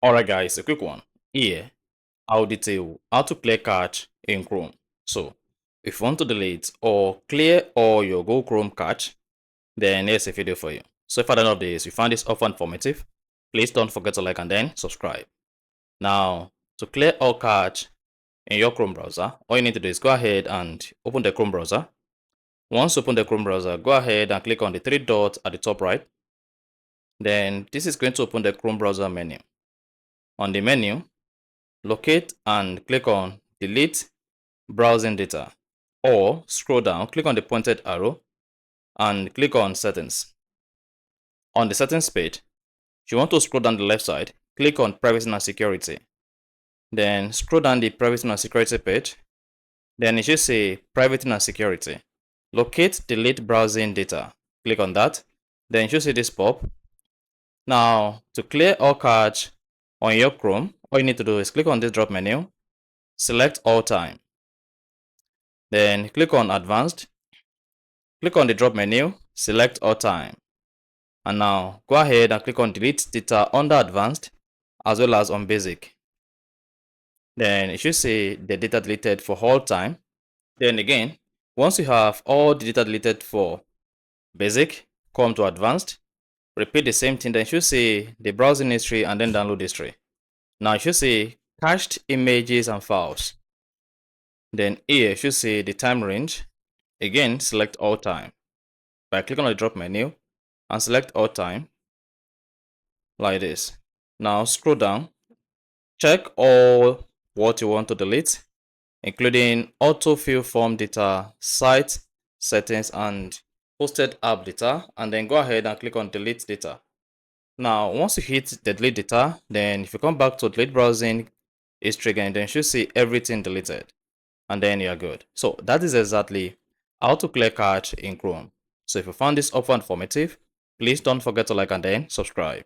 Alright guys, a quick one. Here, I'll detail how to clear cache in Chrome. So, if you want to delete or clear all your Google Chrome cache, then here's a video for you. So if at the end of this you find this offer informative, please don't forget to like and then subscribe. Now, to clear all cache in your Chrome browser, all you need to do is go ahead and open the Chrome browser. Once you open the Chrome browser, go ahead and click on the three dots at the top right. Then this is going to open the Chrome browser menu. On the menu, locate and click on delete browsing data, or scroll down, click on the pointed arrow and click on settings. On the settings page, if you want to scroll down the left side, click on privacy and security. Then scroll down the privacy and security page. Then it should say privacy and security. Locate delete browsing data. Click on that. Then you should see this pop. Now, to clear all cache on your Chrome, all you need to do is click on this drop menu, select all time. Then click on advanced. Click on the drop menu, select all time. And now go ahead and click on delete data under advanced as well as on basic. Then it should say the data deleted for all time. Then again, once you have all the data deleted for basic, come to advanced, repeat the same thing. Then it should say the browsing history and then download history. Now it should say cached images and files. Then here it should say the time range. Again, select all time by clicking on the drop menu and select all time like this. Now scroll down, check all what you want to delete, including autofill form data, site settings, and posted app data, and then go ahead and click on delete data. Now, once you hit the delete data, then if you come back to delete browsing history again, then you should see everything deleted, and then you're good. So that is exactly how to clear cache in Chrome. So if you found this offer informative, please don't forget to like and then subscribe.